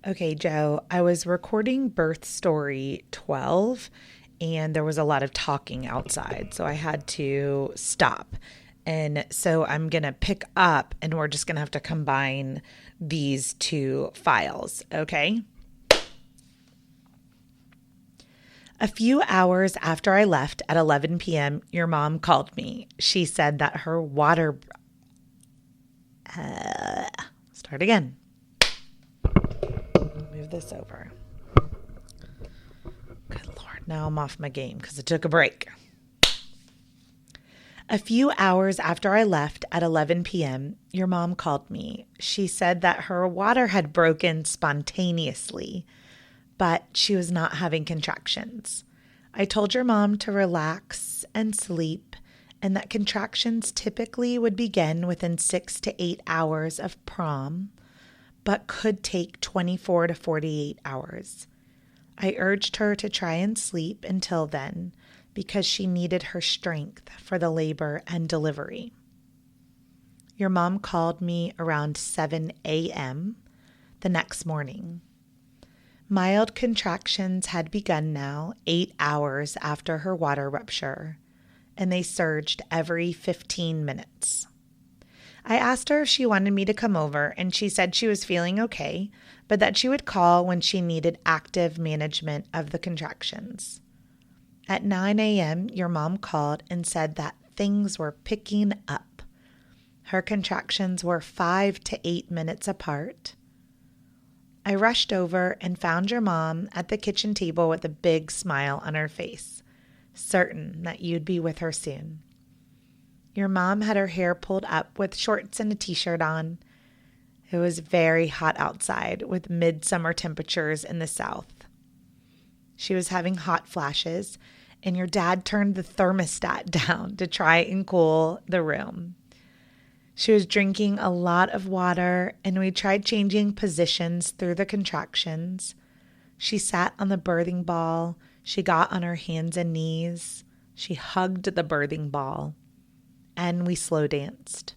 Okay, Joe, I was recording birth story 12 and there was a lot of talking outside, so I had to stop. And so I'm going to pick up and we're just going to have to combine these two files, okay? A few hours after I left at 11 p.m., your mom called me. She said that her water... Start again. Move this over. Good Lord, now I'm off my game because it took a break. A few hours after I left at 11 p.m., your mom called me. She said that her water had broken spontaneously, but she was not having contractions. I told your mom to relax and sleep, and that contractions typically would begin within 6 to 8 hours of prom, but could take 24 to 48 hours. I urged her to try and sleep until then because she needed her strength for the labor and delivery. Your mom called me around 7 a.m. the next morning. Mild contractions had begun now 8 hours after her water rupture, and they surged every 15 minutes. I asked her if she wanted me to come over, and she said she was feeling okay, but that she would call when she needed active management of the contractions. At 9 a.m., your mom called and said that things were picking up. Her contractions were 5 to 8 minutes apart. I rushed over and found your mom at the kitchen table with a big smile on her face, certain that you'd be with her soon. Your mom had her hair pulled up with shorts and a t-shirt on. It was very hot outside with midsummer temperatures in the south. She was having hot flashes, and your dad turned the thermostat down to try and cool the room. She was drinking a lot of water, and we tried changing positions through the contractions. She sat on the birthing ball. She got on her hands and knees. She hugged the birthing ball, and we slow danced.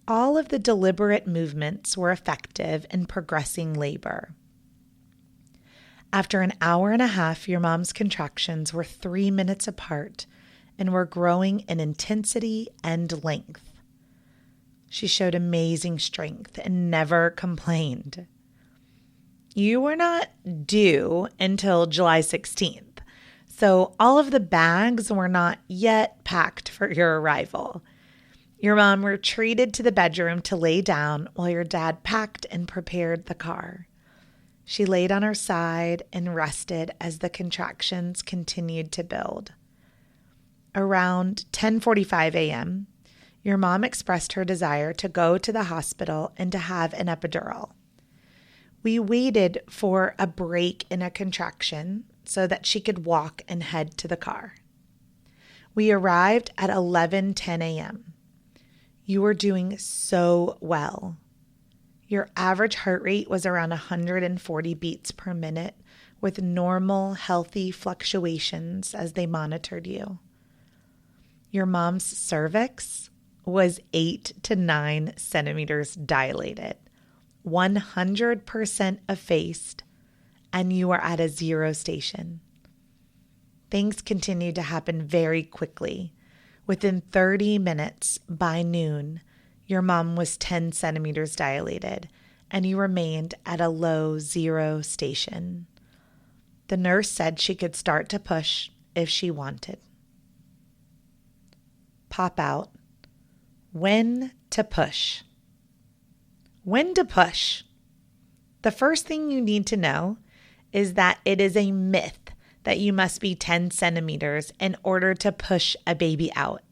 All of the deliberate movements were effective in progressing labor. After an hour and a half, your mom's contractions were 3 minutes apart and were growing in intensity and length. She showed amazing strength and never complained. You were not due until July 16th, so all of the bags were not yet packed for your arrival. Your mom retreated to the bedroom to lay down while your dad packed and prepared the car. She laid on her side and rested as the contractions continued to build. Around 10:45 a.m., your mom expressed her desire to go to the hospital and to have an epidural. We waited for a break in a contraction so that she could walk and head to the car. We arrived at 11:10 a.m. You were doing so well. Your average heart rate was around 140 beats per minute with normal, healthy fluctuations as they monitored you. Your mom's cervix was 8 to 9 centimeters dilated, 100% effaced, and you were at a 0 station. Things continued to happen very quickly. Within 30 minutes, by noon, your mom was 10 centimeters dilated, and you remained at a low 0 station. The nurse said she could start to push if she wanted. Pop out. When to push. When to push. The first thing you need to know is that it is a myth that you must be 10 centimeters in order to push a baby out.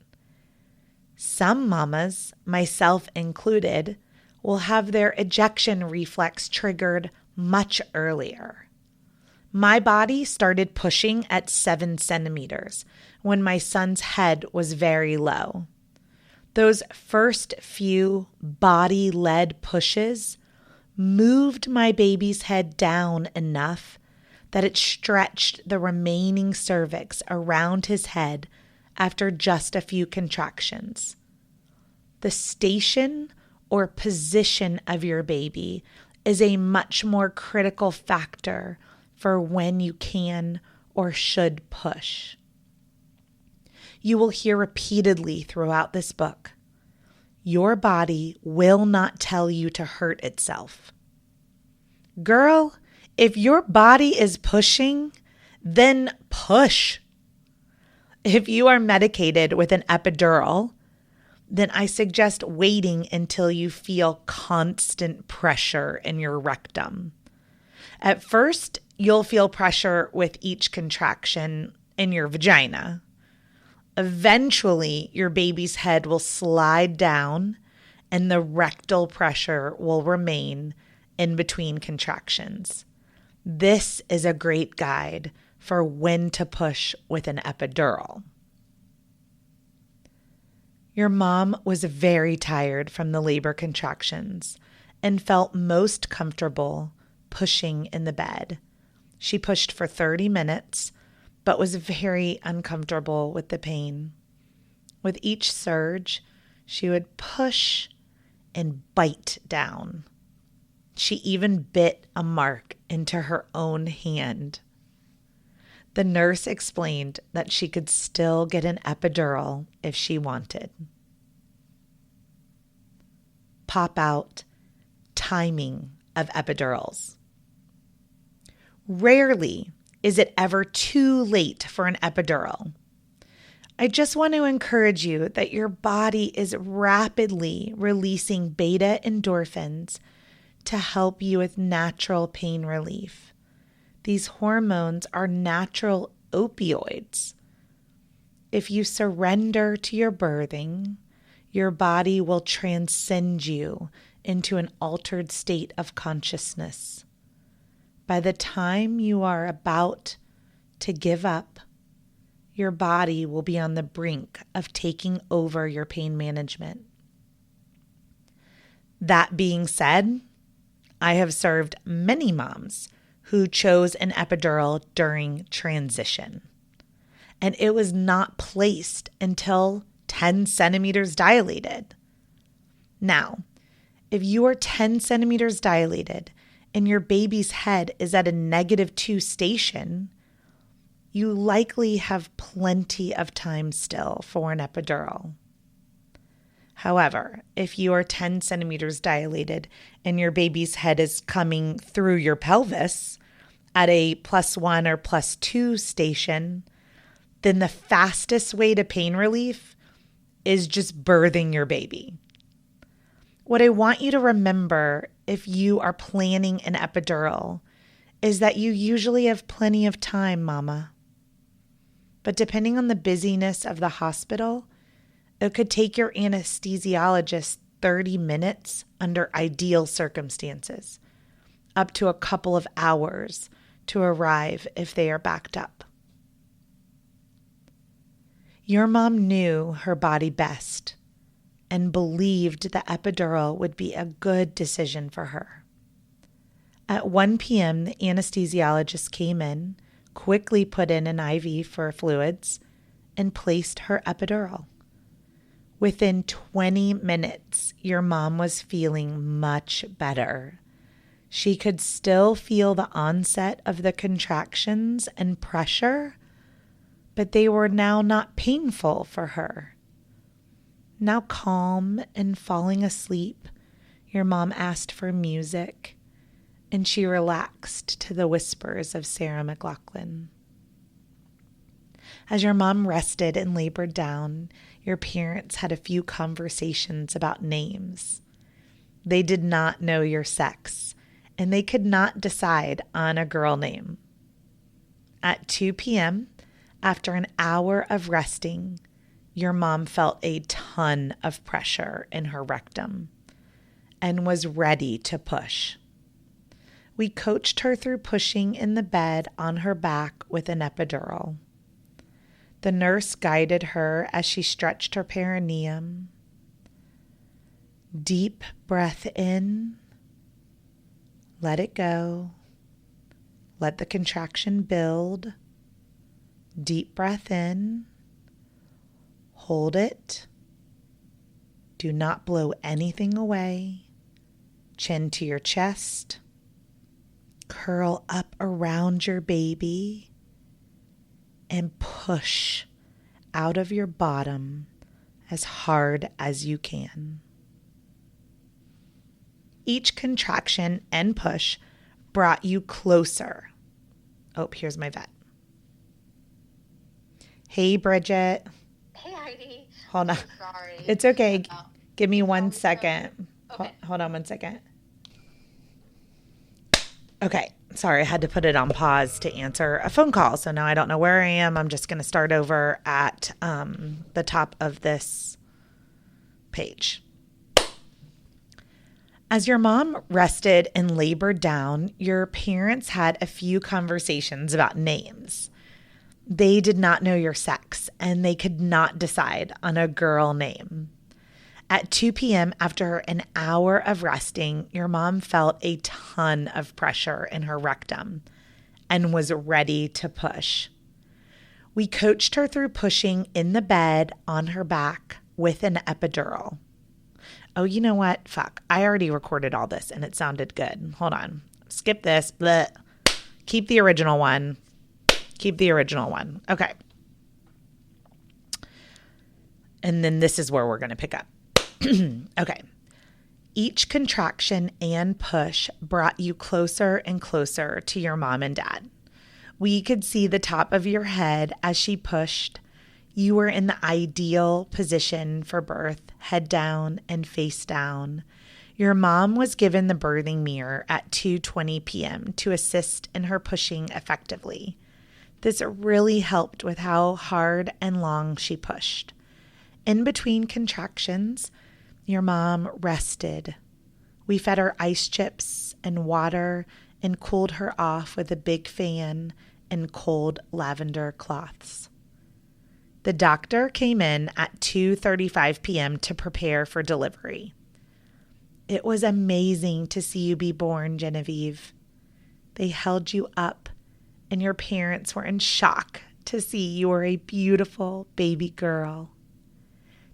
Some mamas, myself included, will have their ejection reflex triggered much earlier. My body started pushing at 7 centimeters when my son's head was very low. Those first few body-led pushes moved my baby's head down enough that it stretched the remaining cervix around his head after just a few contractions. The station or position of your baby is a much more critical factor for when you can or should push. You will hear repeatedly throughout this book, your body will not tell you to hurt itself. Girl, if your body is pushing, then push. If you are medicated with an epidural, then I suggest waiting until you feel constant pressure in your rectum. At first, you'll feel pressure with each contraction in your vagina. Eventually, your baby's head will slide down and the rectal pressure will remain in between contractions. This is a great guide for when to push with an epidural. Your mom was very tired from the labor contractions and felt most comfortable pushing in the bed. She pushed for 30 minutes, but was very uncomfortable with the pain. With each surge, she would push and bite down. She even bit a mark into her own hand. The nurse explained that she could still get an epidural if she wanted. Pop out, timing of epidurals. Rarely is it ever too late for an epidural. I just want to encourage you that your body is rapidly releasing beta endorphins to help you with natural pain relief. These hormones are natural opioids. If you surrender to your birthing, your body will transcend you into an altered state of consciousness. By the time you are about to give up, your body will be on the brink of taking over your pain management. That being said, I have served many moms who chose an epidural during transition, and it was not placed until 10 centimeters dilated. Now, if you are 10 centimeters dilated and your baby's head is at a -2 station, you likely have plenty of time still for an epidural. However, if you are 10 centimeters dilated and your baby's head is coming through your pelvis at a +1 or +2 station, then the fastest way to pain relief is just birthing your baby. What I want you to remember if you are planning an epidural is that you usually have plenty of time, mama. But depending on the busyness of the hospital, it could take your anesthesiologist 30 minutes under ideal circumstances, up to a couple of hours to arrive if they are backed up. Your mom knew her body best and believed the epidural would be a good decision for her. At 1 p.m., the anesthesiologist came in, quickly put in an IV for fluids, and placed her epidural. Within 20 minutes, your mom was feeling much better. She could still feel the onset of the contractions and pressure, but they were now not painful for her. Now calm and falling asleep, your mom asked for music, and she relaxed to the whispers of Sarah McLachlan. As your mom rested and labored down, your parents had a few conversations about names. They did not know your sex, and they could not decide on a girl name. At 2 p.m., after an hour of resting, your mom felt a ton of pressure in her rectum and was ready to push. We coached her through pushing in the bed on her back with an epidural. The nurse guided her as she stretched her perineum. Deep breath in. Let it go. Let the contraction build. Deep breath in. Hold it. Do not blow anything away. Chin to your chest. Curl up around your baby and push out of your bottom as hard as you can. Each contraction and push brought you closer. Oh, here's my vet. Hey, Bridget. Hey, Heidi. Hold on. Sorry. It's okay. Give me 1 second. Okay. Hold on 1 second. Okay. Sorry, I had to put it on pause to answer a phone call. So now I don't know where I am. I'm just going to start over at the top of this page. As your mom rested and labored down, your parents had a few conversations about names. They did not know your sex, and they could not decide on a girl name. At 2 p.m., after an hour of resting, your mom felt a ton of pressure in her rectum and was ready to push. We coached her through pushing in the bed on her back with an epidural. Oh, you know what? Fuck. I already recorded all this and it sounded good. Hold on. Skip this. Blech. Keep the original one. Keep the original one. Okay. And then this is where we're going to pick up. Okay. Each contraction and push brought you closer and closer to your mom and dad. We could see the top of your head as she pushed. You were in the ideal position for birth, head down and face down. Your mom was given the birthing mirror at 2:20 p.m. to assist in her pushing effectively. This really helped with how hard and long she pushed. In between contractions, your mom rested. We fed her ice chips and water and cooled her off with a big fan and cold lavender cloths. The doctor came in at 2:35 p.m. to prepare for delivery. It was amazing to see you be born, Genevieve. They held you up, and your parents were in shock to see you were a beautiful baby girl.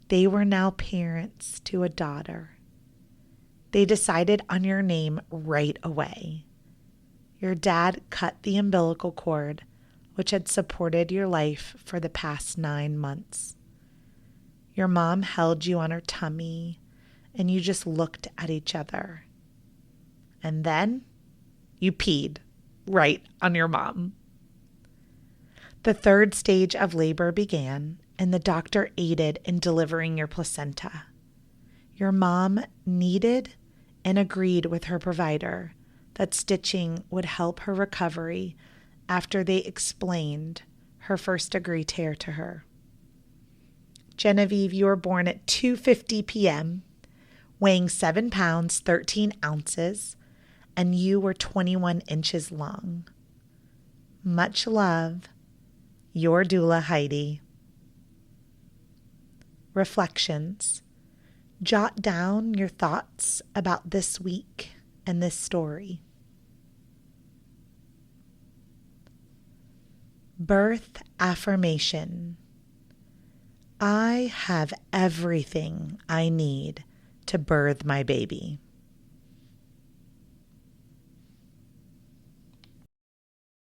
They were now parents to a daughter. They decided on your name right away. Your dad cut the umbilical cord, which had supported your life for the past 9 months. Your mom held you on her tummy, and you just looked at each other. And then you peed right on your mom. The third stage of labor began, and the doctor aided in delivering your placenta. Your mom needed and agreed with her provider that stitching would help her recovery after they explained her first-degree tear to her. Genevieve, you were born at 2:50 p.m., weighing 7 pounds, 13 ounces, and you were 21 inches long. Much love, your doula, Heidi. Reflections. Jot down your thoughts about this week and this story. Birth affirmation. I have everything I need to birth my baby.